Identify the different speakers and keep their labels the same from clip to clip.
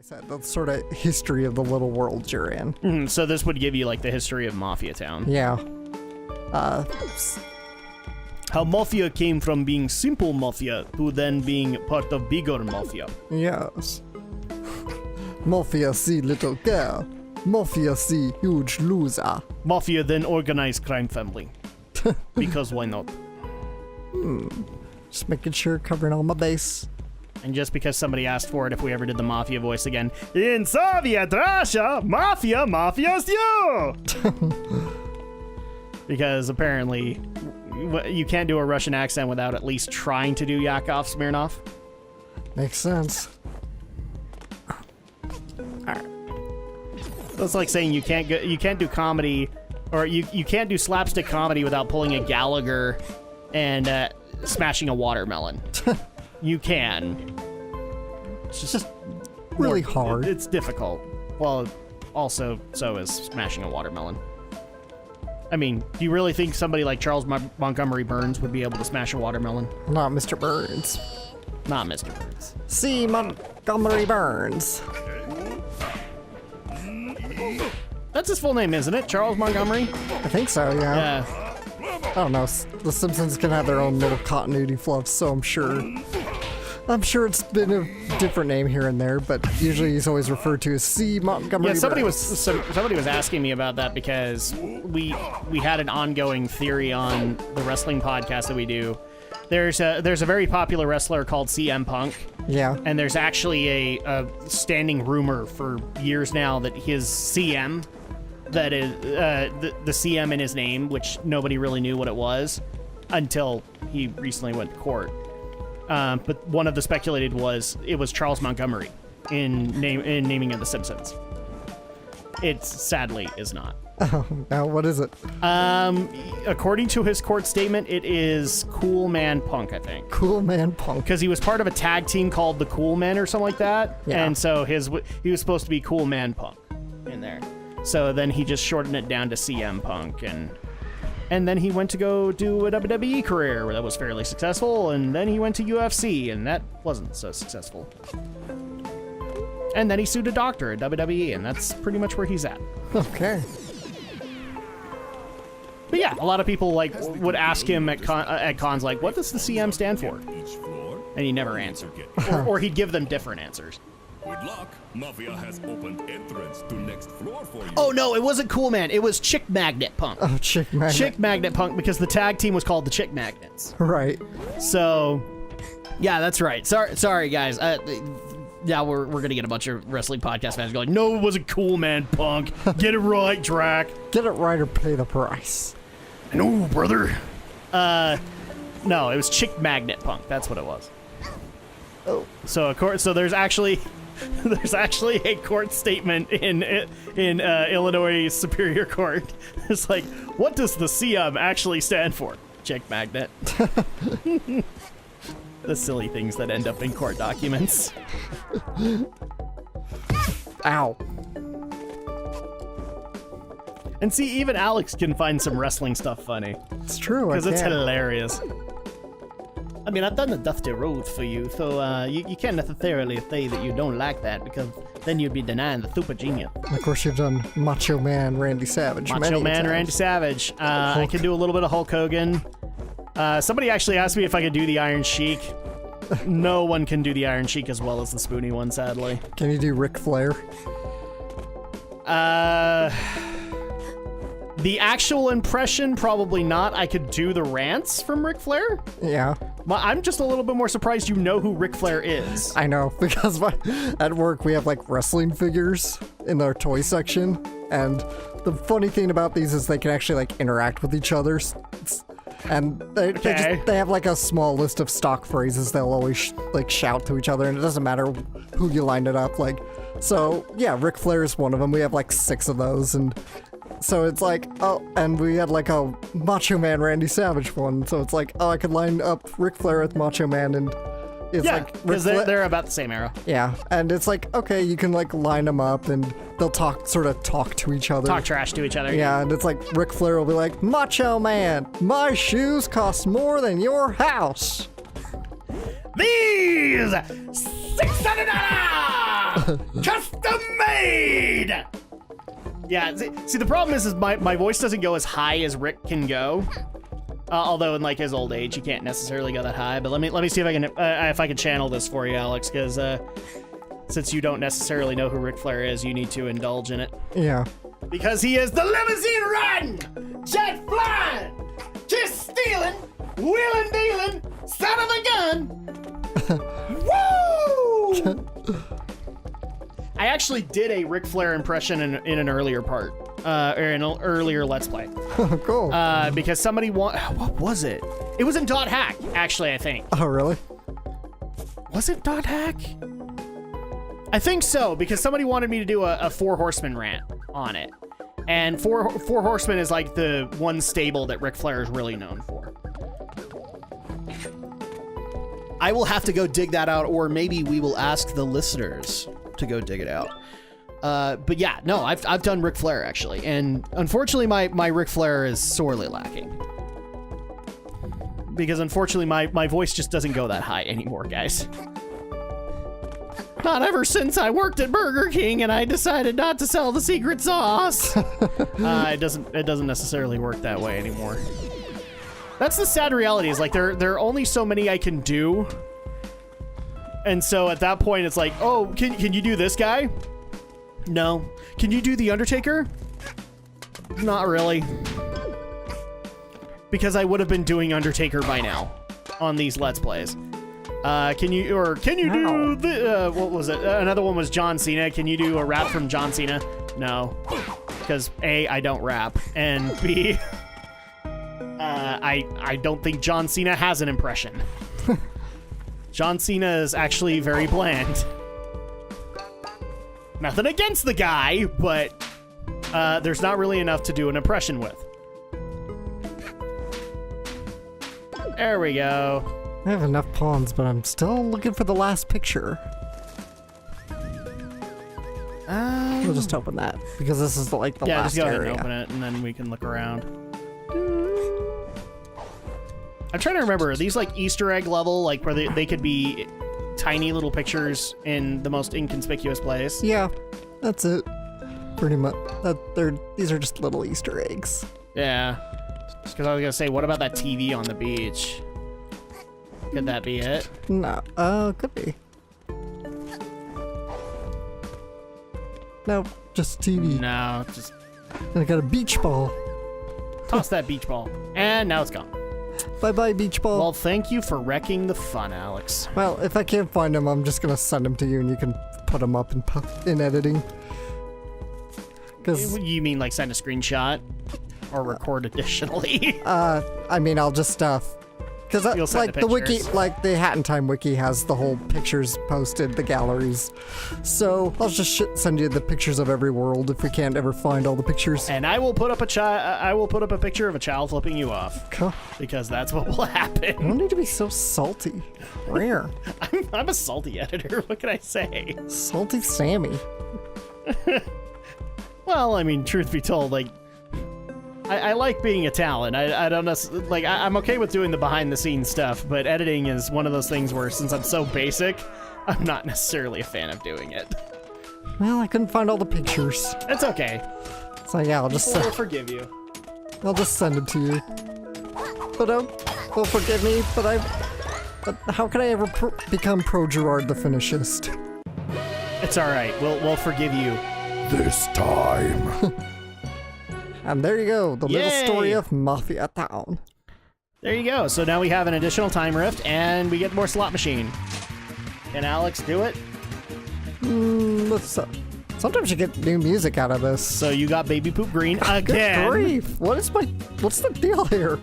Speaker 1: I said that's sort of history of the little world you're in.
Speaker 2: So this would give you like the history of Mafia Town.
Speaker 1: Yeah.
Speaker 2: How Mafia came from being simple Mafia to then being part of bigger Mafia.
Speaker 1: Yes. Mafia see little girl. Mafia see huge loser.
Speaker 2: Mafia then organized crime family. Because why not?
Speaker 1: Just making sure covering all my base.
Speaker 2: And just because somebody asked for it if we ever did the Mafia voice again. In Soviet Russia, Mafia's you! Because apparently you can't do a Russian accent without at least trying to do Yakov Smirnov.
Speaker 1: Makes sense.
Speaker 2: That's like saying you can't do comedy, or you can't do slapstick comedy without pulling a Gallagher and smashing a watermelon. You can. It's just
Speaker 1: really hard.
Speaker 2: It's difficult. Well, also so is smashing a watermelon. I mean, do you really think somebody like Charles Montgomery Burns would be able to smash a watermelon?
Speaker 1: Not Mr. Burns.
Speaker 2: Not Mr. Burns.
Speaker 1: C. Montgomery Burns.
Speaker 2: That's his full name, isn't it? Charles Montgomery?
Speaker 1: I think so, yeah. I don't know. The Simpsons can have their own little continuity fluffs, so I'm sure it's been a different name here and there, but usually he's always referred to as C. Montgomery.
Speaker 2: Yeah, somebody
Speaker 1: Burns.
Speaker 2: was asking me about that because we had an ongoing theory on the wrestling podcast that we do. There's a very popular wrestler called CM Punk.
Speaker 1: Yeah.
Speaker 2: And there's actually a standing rumor for years now that his CM, that is the CM in his name, which nobody really knew what it was until he recently went to court. But one of the speculated was it was Charles Montgomery in naming of The Simpsons. It sadly is not.
Speaker 1: Oh, now what is it?
Speaker 2: According to his court statement, it is Cool Man Punk, I think.
Speaker 1: Cool Man Punk.
Speaker 2: Because he was part of a tag team called the Cool Men or something like that.
Speaker 1: Yeah.
Speaker 2: And so he was supposed to be Cool Man Punk in there. So then he just shortened it down to CM Punk, and then he went to go do a WWE career that was fairly successful, and then he went to UFC, and that wasn't so successful. And then he sued a doctor at WWE, and that's pretty much where he's at.
Speaker 1: Okay.
Speaker 2: But yeah, a lot of people would ask him at cons like, what does the CM stand for? And he never answered. or he'd give them different answers.
Speaker 3: With luck, Mafia has opened entrance to next floor for you.
Speaker 2: Oh no, it wasn't Cool Man. It was Chick Magnet Punk.
Speaker 1: Oh, Chick Magnet.
Speaker 2: Chick Magnet Punk, because the tag team was called the Chick Magnets.
Speaker 1: Right.
Speaker 2: So, yeah, that's right. Sorry guys. Yeah, we're gonna get a bunch of wrestling podcast fans going, no, it wasn't Cool Man Punk. Get it right, Drak.
Speaker 1: Get it right or pay the price.
Speaker 2: No, brother. No, it was Chick Magnet Punk. That's what it was.
Speaker 1: Oh.
Speaker 2: So there's actually a court statement in Illinois Superior Court. It's like, what does the CM actually stand for? Chick Magnet. The silly things that end up in court documents.
Speaker 1: Ow.
Speaker 2: And see, even Alex can find some wrestling stuff funny.
Speaker 1: It's true.
Speaker 2: Because it's hilarious. I mean, I've done the Dusty Road for you, so you can't necessarily say that you don't like that, because then you'd be denying the super genius.
Speaker 1: And of course, you've done Macho Man Randy Savage.
Speaker 2: Macho Man Randy Savage. I can do a little bit of Hulk Hogan. Somebody actually asked me if I could do the Iron Sheik. No one can do the Iron Sheik as well as the Spoony one, sadly.
Speaker 1: Can you do Ric Flair?
Speaker 2: The actual impression, probably not. I could do the rants from Ric Flair.
Speaker 1: Yeah.
Speaker 2: I'm just a little bit more surprised you know who Ric Flair is.
Speaker 1: I know, because at work we have like wrestling figures in our toy section, and the funny thing about these is they can actually like interact with each other, and they have like a small list of stock phrases they'll always like shout to each other, and it doesn't matter who you line it up like. So yeah, Ric Flair is one of them. We have like 6 of those, and so it's like, oh, and we had like a Macho Man Randy Savage one, so it's like, oh, I could line up Ric Flair with Macho Man, and it's like,
Speaker 2: because they're about the same era.
Speaker 1: Yeah, and it's like, okay, you can like line them up, and they'll sort of talk to each other.
Speaker 2: Talk trash to each other.
Speaker 1: Yeah, and it's like, Ric Flair will be like, Macho Man, my shoes cost more than your house.
Speaker 2: These $600 Custom made! Yeah, see, the problem is my voice doesn't go as high as Rick can go. Although in like his old age, he can't necessarily go that high. But let me see if I can channel this for you, Alex, because since you don't necessarily know who Ric Flair is, you need to indulge in it.
Speaker 1: Yeah.
Speaker 2: Because he is the limousine riding, jet flying, kiss stealing, wheeling dealing, son of a gun. Woo! I actually did a Ric Flair impression in an earlier part, or in an earlier Let's Play.
Speaker 1: Cool.
Speaker 2: Because somebody what was it? It was in Dot Hack, actually, I think.
Speaker 1: Oh, really?
Speaker 2: Was it Dot Hack? I think so, because somebody wanted me to do a Four Horsemen rant on it. And Four Horsemen is like the one stable that Ric Flair is really known for.
Speaker 4: I will have to go dig that out, or maybe we will ask the listeners to go dig it out.
Speaker 2: But yeah, no, I've done Ric Flair, actually. And unfortunately, my Ric Flair is sorely lacking. Because unfortunately, my voice just doesn't go that high anymore, guys. Not ever since I worked at Burger King and I decided not to sell the secret sauce. It doesn't necessarily work that way anymore. That's the sad reality, is like there are only so many I can do. And so at that point it's like, oh, can you do this guy? No. Can you do the Undertaker? Not really. Because I would have been doing Undertaker by now on these Let's Plays. Can you do the, what was it? Another one was John Cena. Can you do a rap from John Cena? No. Because A, I don't rap. And B, I don't think John Cena has an impression. John Cena is actually very bland. Nothing against the guy, but there's not really enough to do an impression with. There we go.
Speaker 1: I have enough pawns, but I'm still looking for the last picture. We'll just open that, because this is like the last
Speaker 2: just go
Speaker 1: area.
Speaker 2: ahead and open it, and then we can look around. I'm trying to remember, are these like Easter egg level, like where they could be tiny little pictures in the most inconspicuous place?
Speaker 1: Yeah, that's it. Pretty much. These are just little Easter eggs.
Speaker 2: Yeah. Just because I was gonna say, what about that TV on the beach? Could that be it?
Speaker 1: No, could be. No, just TV.
Speaker 2: No, just
Speaker 1: And I got a beach ball.
Speaker 2: toss that beach ball. And now it's gone.
Speaker 1: Bye-bye, beach ball.
Speaker 2: Well, thank you for wrecking the fun, Alex.
Speaker 1: Well, if I can't find them, I'm just gonna send them to you, and you can put them up in editing. Because
Speaker 2: You mean like send a screenshot? Or record additionally?
Speaker 1: I mean, I'll just because
Speaker 2: You'll send
Speaker 1: like
Speaker 2: the
Speaker 1: the wiki,
Speaker 2: pictures.
Speaker 1: like the Hat in Time wiki has the whole pictures posted, the galleries. So I'll just send you the pictures of every world if we can't ever find all the pictures.
Speaker 2: And I will put up a picture of a child flipping you off.
Speaker 1: Huh.
Speaker 2: Because that's what will
Speaker 1: I
Speaker 2: happen.
Speaker 1: don't need to be so salty. Rare.
Speaker 2: I'm a salty editor. What can I say?
Speaker 1: Salty Sammy.
Speaker 2: Well, I mean, truth be told, like, I like being a talent. I don't know, like, I'm okay with doing the behind-the-scenes stuff, but editing is one of those things where, since I'm so basic, I'm not necessarily a fan of doing it.
Speaker 1: Well, I couldn't find all the pictures.
Speaker 2: It's okay.
Speaker 1: So yeah, I'll just
Speaker 2: We'll forgive you.
Speaker 1: send them to you. But well, forgive me, but how can I ever become pro Gerard the Finishist?
Speaker 2: It's all right. We'll forgive you.
Speaker 3: This time.
Speaker 1: And there you go, the little
Speaker 2: Yay!
Speaker 1: story of Mafia Town.
Speaker 2: There you go. So now we have an additional time rift, and we get more slot machine. Can Alex do it?
Speaker 1: Sometimes you get new music out of this.
Speaker 2: So you got Baby Poop Green
Speaker 1: Good
Speaker 2: again.
Speaker 1: grief! What's the deal here?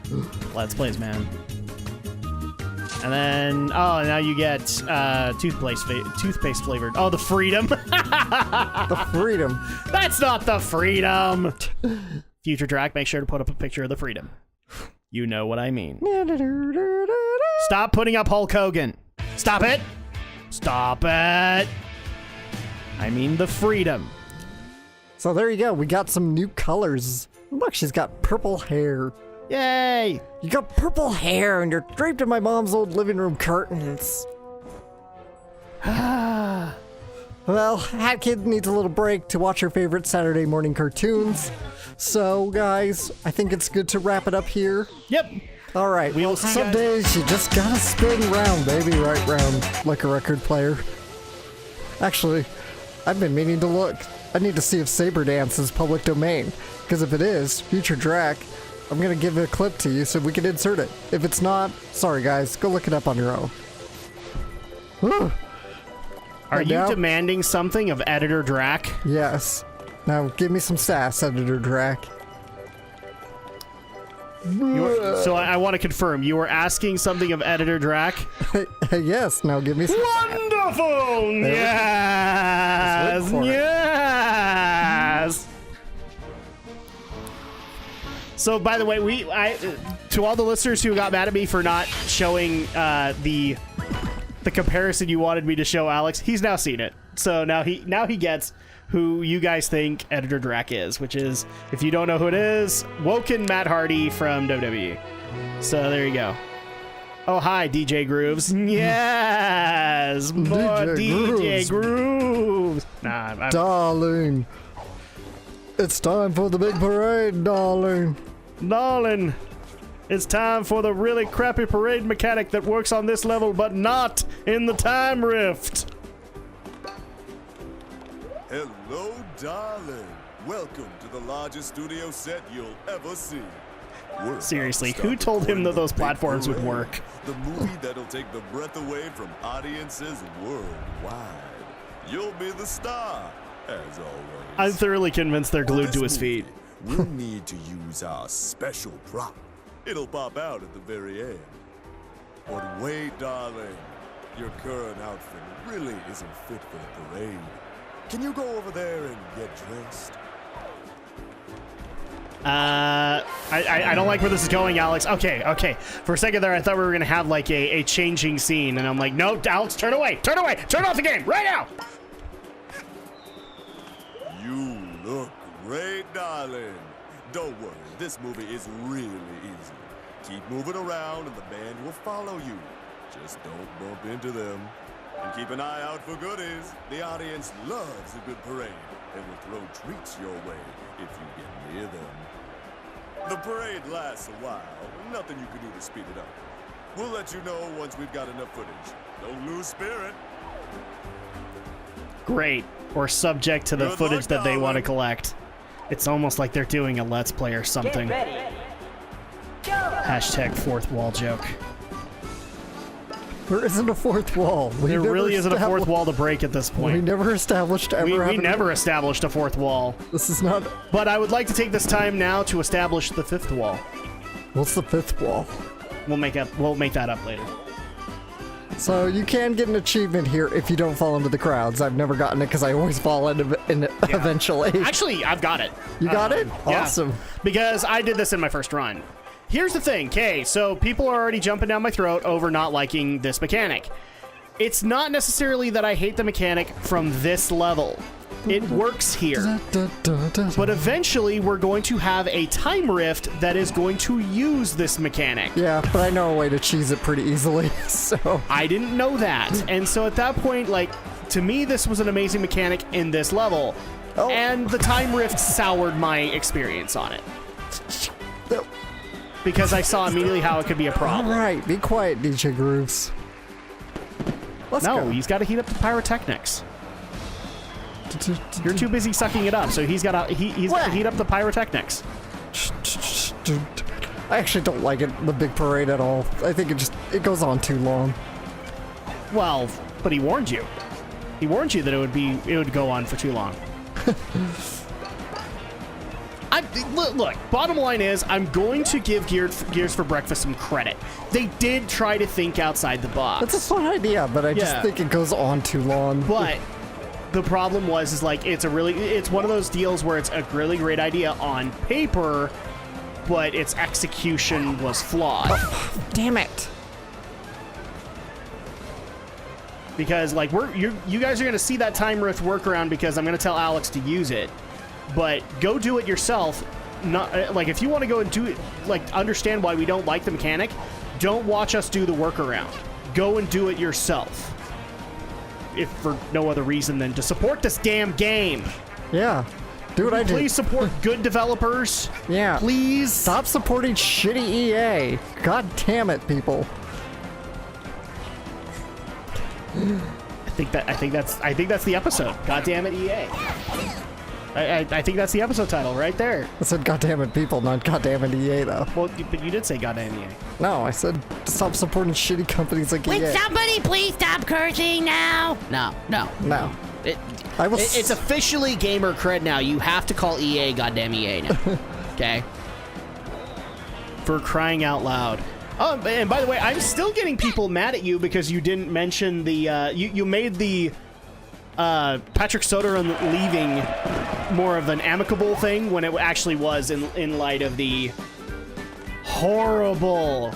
Speaker 2: Let's Plays, man. And then, now you get toothpaste flavored. Oh, the Freedom.
Speaker 1: The Freedom.
Speaker 2: That's not the Freedom. Future Drak, make sure to put up a picture of the Freedom. You know what I mean. Stop putting up Hulk Hogan. Stop it. Stop it. I mean the Freedom.
Speaker 1: So there you go, we got some new colors. Look, she's got purple hair.
Speaker 2: Yay.
Speaker 1: You got purple hair and you're draped in my mom's old living room curtains. Well, Hat Kid needs a little break to watch her favorite Saturday morning cartoons. So, guys, I think it's good to wrap it up here.
Speaker 2: Yep.
Speaker 1: All right.
Speaker 2: We will see you
Speaker 1: Some
Speaker 2: guys-
Speaker 1: days you just gotta spin round, baby, right round, like a record player. Actually, I've been meaning to look. I need to see if Saber Dance is public domain, because if it is, future Drak, I'm gonna give a clip to you so we can insert it. If it's not, sorry guys, go look it up on your own. Whew.
Speaker 2: Are
Speaker 1: And
Speaker 2: you
Speaker 1: now-
Speaker 2: demanding something of Editor Drak?
Speaker 1: Yes. Now give me some sass, Editor Drak.
Speaker 2: So I want to confirm, you were asking something of Editor Drak?
Speaker 1: Yes, now give me some.
Speaker 2: Wonderful! Yes!
Speaker 1: Let's wait for it.
Speaker 2: Yes! So, by the way, to all the listeners who got mad at me for not showing the comparison you wanted me to show Alex, he's now seen it. So now he gets who you guys think Editor Drak is, which is, if you don't know who it is, Woken Matt Hardy from WWE. So there you go. Oh, hi, DJ Grooves. Yes! More DJ Grooves. Nah,
Speaker 1: Darling. It's time for the big parade, darling.
Speaker 2: Darling, it's time for the really crappy parade mechanic that works on this level, but not in the time rift.
Speaker 3: Hello, darling. Welcome to the largest studio set you'll ever see. We're about
Speaker 2: Seriously,
Speaker 3: to start
Speaker 2: who told him
Speaker 3: recording
Speaker 2: that
Speaker 3: the
Speaker 2: those
Speaker 3: Big
Speaker 2: platforms would
Speaker 3: Parade,
Speaker 2: work?
Speaker 3: The movie that'll take the breath away from audiences worldwide. You'll be the star, as always.
Speaker 2: I'm thoroughly convinced they're
Speaker 3: For
Speaker 2: glued
Speaker 3: this
Speaker 2: to his feet.
Speaker 3: movie, We'll need to use our special prop. It'll pop out at the very end. But wait, darling. Your current outfit really isn't fit for the parade. Can you go over there and get dressed?
Speaker 2: I don't like where this is going, Alex. Okay. For a second there, I thought we were gonna have like a changing scene, and I'm like, no, Alex, turn away, turn off the game right now.
Speaker 3: You look great, darling. Don't worry, this movie is really easy. Keep moving around and the band will follow you. Just don't bump into them. And keep an eye out for goodies. The audience loves a good parade and will throw treats your way if you get near them. The parade lasts a while. Nothing you can do to speed it up. We'll let you know once we've got enough footage. Don't lose spirit.
Speaker 2: Great. Or subject to the
Speaker 3: Good
Speaker 2: footage
Speaker 3: luck,
Speaker 2: that they want to
Speaker 3: darling.
Speaker 2: collect. It's almost like they're doing a Let's Play or something. Hashtag fourth wall joke.
Speaker 1: There isn't a fourth wall.
Speaker 2: There really isn't a fourth wall to break at this
Speaker 1: We
Speaker 2: point.
Speaker 1: never established ever
Speaker 2: We
Speaker 1: having-
Speaker 2: never established a fourth wall.
Speaker 1: This is not.
Speaker 2: But I would like to take this time now to establish the fifth wall.
Speaker 1: What's the fifth wall?
Speaker 2: We'll make that up later.
Speaker 1: So you can get an achievement here if you don't fall into the crowds. I've never gotten it because I always fall in it eventually.
Speaker 2: Actually, I've got it.
Speaker 1: You got it?
Speaker 2: Yeah.
Speaker 1: Awesome.
Speaker 2: Because I did this in my first run. Here's the thing, okay, so people are already jumping down my throat over not liking this mechanic. It's not necessarily that I hate the mechanic from this level. It works here. But eventually, we're going to have a time rift that is going to use this mechanic.
Speaker 1: Yeah, but I know a way to cheese it pretty easily, so.
Speaker 2: I didn't know that. And so at that point, like, to me, this was an amazing mechanic in this level.
Speaker 1: Oh.
Speaker 2: And the time rift soured my experience on it. Because I saw immediately how it could be a problem.
Speaker 1: Alright, be quiet, DJ Grooves. Let's
Speaker 2: No,
Speaker 1: go.
Speaker 2: he's got to heat up the pyrotechnics. You're too busy sucking it up, so he's got to heat up the pyrotechnics.
Speaker 1: I actually don't like it, the big parade at all. I think it goes on too long.
Speaker 2: Well, but he warned you. He warned you that it would go on for too long. Look, bottom line is, I'm going to give Gears for Breakfast some credit. They did try to think outside the box.
Speaker 1: That's a fun idea, but I just
Speaker 2: Yeah.
Speaker 1: think it goes on too long.
Speaker 2: But the problem was like it's one of those deals where it's a really great idea on paper, but its execution was flawed.
Speaker 1: Damn it.
Speaker 2: Because like you guys are gonna see that time rift workaround because I'm gonna tell Alex to use it, but go do it yourself. Not like if you want to go and do it, like understand why we don't like the mechanic. Don't watch us do the workaround. Go and do it yourself. if for no other reason than to support this damn game.
Speaker 1: Yeah. Do what I do.
Speaker 2: Please support good developers.
Speaker 1: Yeah.
Speaker 2: Please.
Speaker 1: Stop supporting shitty EA. God damn it, people.
Speaker 2: I think that's the episode. God damn it, EA. I think that's the episode title right there.
Speaker 1: I said God damn it, people, not God damn it, EA, though.
Speaker 2: Well, but you did say goddamn EA.
Speaker 1: No, I said stop supporting shitty companies like EA.
Speaker 5: Would somebody please stop cursing now?
Speaker 4: No.
Speaker 1: No.
Speaker 4: It's officially gamer cred now. You have to call EA goddamn EA now. Okay?
Speaker 2: For crying out loud. Oh, and by the way, I'm still getting people mad at you because you didn't mention the, you made the, Patrick Soderlund leaving more of an amicable thing when it actually was in light of the horrible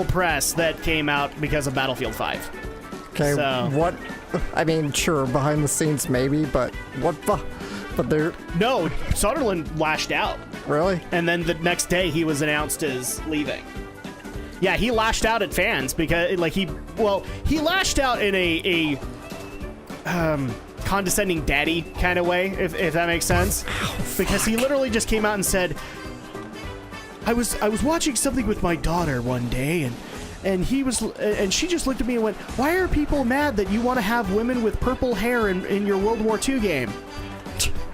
Speaker 2: press that came out because of Battlefield 5.
Speaker 1: Okay,
Speaker 2: So-
Speaker 1: what? I mean, sure, behind the scenes maybe, but what? But they're
Speaker 2: No, Soderlund lashed out.
Speaker 1: really?
Speaker 2: And then the next day he was announced as leaving. Yeah, he lashed out at fans because, like, he lashed out in a condescending daddy kind of way, if that makes sense. Because he literally just came out and said, I was watching something with my daughter one day, and she just looked at me and went, "Why are people mad that you want to have women with purple hair in your World War II game?"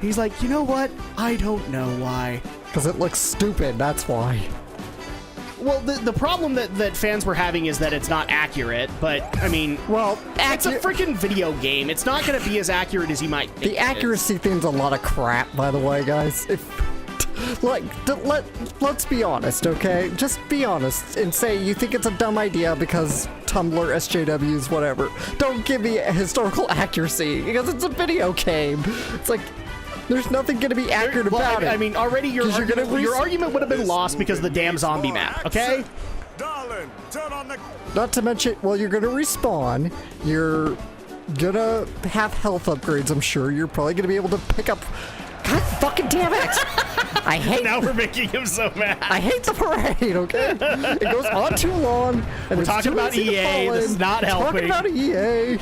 Speaker 2: He's like, "You know what? I don't know why."
Speaker 1: Because it looks stupid, that's why.
Speaker 2: Well, the problem that fans were having is that it's not accurate, but, I mean,
Speaker 1: Well,
Speaker 2: it's a freaking video game. It's not going to be as accurate as you might think.
Speaker 1: the accuracy thing's a lot of crap, by the way, guys. Let's be honest, okay? Just be honest and say you think it's a dumb idea because Tumblr, SJWs, whatever. Don't give me a historical accuracy because it's a video game. It's like, there's nothing going to be accurate about it.
Speaker 2: I mean, already your
Speaker 1: 'Cause you're gonna
Speaker 2: argument would have been lost because of the damn zombie map, okay?
Speaker 3: Darling, turn on the...
Speaker 1: Not to mention, well, you're gonna respawn. You're gonna have health upgrades, I'm sure. You're probably gonna be able to pick up... God fucking damn it! I hate...
Speaker 2: Now we're making him so mad.
Speaker 1: I hate the parade, okay? It goes on too long. And
Speaker 2: We're talking about EA. This is not helping.
Speaker 1: Talking about EA.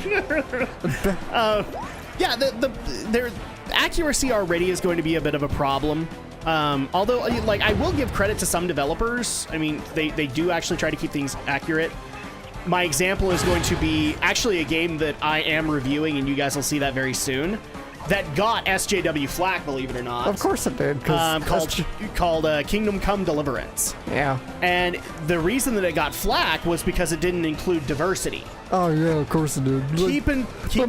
Speaker 2: Yeah, their accuracy already is going to be a bit of a problem. Although, like, I will give credit to some developers. I mean, they do actually try to keep things accurate. My example is going to be actually a game that I am reviewing, and you guys will see that very soon, that got SJW flack, believe it or not.
Speaker 1: Of course it did.
Speaker 2: Called Kingdom Come Deliverance.
Speaker 1: Yeah.
Speaker 2: And the reason that it got flack was because it didn't include diversity.
Speaker 1: Oh, yeah, of course it did.
Speaker 2: Keep in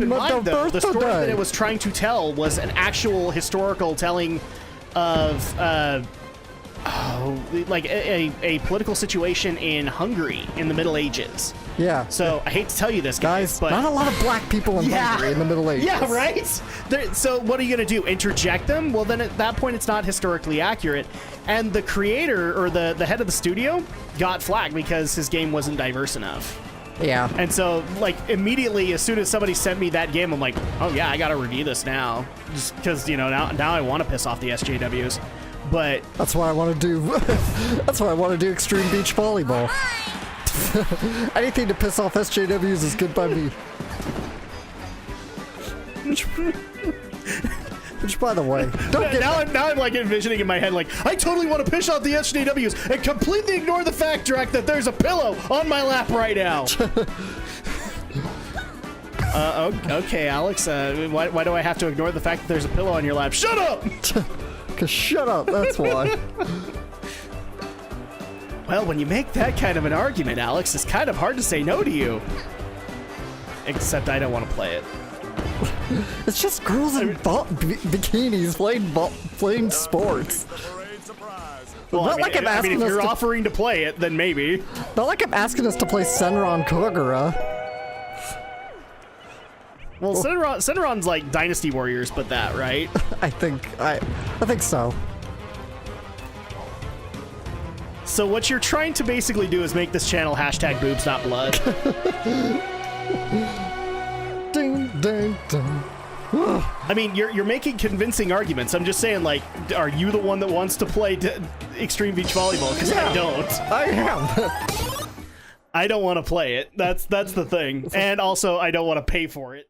Speaker 2: mind, though, the story that it was trying to tell was an actual historical telling of, like a political situation in Hungary in the Middle Ages.
Speaker 1: Yeah.
Speaker 2: So I hate to tell you this,
Speaker 1: Guys,
Speaker 2: but
Speaker 1: not a lot of black people in Hungary in the Middle Ages.
Speaker 2: yeah, right? So what are you going to do? Interject them? Well, then at that point, it's not historically accurate. And the creator, or the head of the studio, got flack because his game wasn't diverse enough.
Speaker 1: Yeah.
Speaker 2: And so, like, immediately, as soon as somebody sent me that game, I'm like, oh yeah, I gotta review this now. Just because, you know, now I want to piss off the SJWs. But
Speaker 1: That's why I want to do... That's why I want to do Extreme Beach Volleyball. Anything to piss off SJWs is good by me. Which, by the way, don't get...
Speaker 2: now I'm like envisioning in my head, like, I totally want to piss off the SJWs and completely ignore the fact, Drak, that there's a pillow on my lap right now. Okay, Alex, why do I have to ignore the fact that there's a pillow on your lap? Shut up!
Speaker 1: Cause shut up, that's why.
Speaker 2: Well, when you make that kind of an argument, Alex, it's kind of hard to say no to you. Except I don't want to play it.
Speaker 1: It's just girls in bikinis playing sports.
Speaker 2: Well,
Speaker 1: Not like I'm
Speaker 2: I mean,
Speaker 1: asking
Speaker 2: if
Speaker 1: us
Speaker 2: you're
Speaker 1: to-
Speaker 2: offering to play it, then maybe.
Speaker 1: Not like I'm asking us to play Senran Kogura.
Speaker 2: Well, Senran's like Dynasty Warriors, but that, right?
Speaker 1: I think so.
Speaker 2: So what you're trying to basically do is make this channel hashtag boobs not blood.
Speaker 1: Ding ding ding.
Speaker 2: I mean, you're making convincing arguments. I'm just saying, like, are you the one that wants to play Extreme Beach Volleyball? Because I don't.
Speaker 1: I am.
Speaker 2: I don't want to play it. That's the thing. And also, I don't want to pay for it.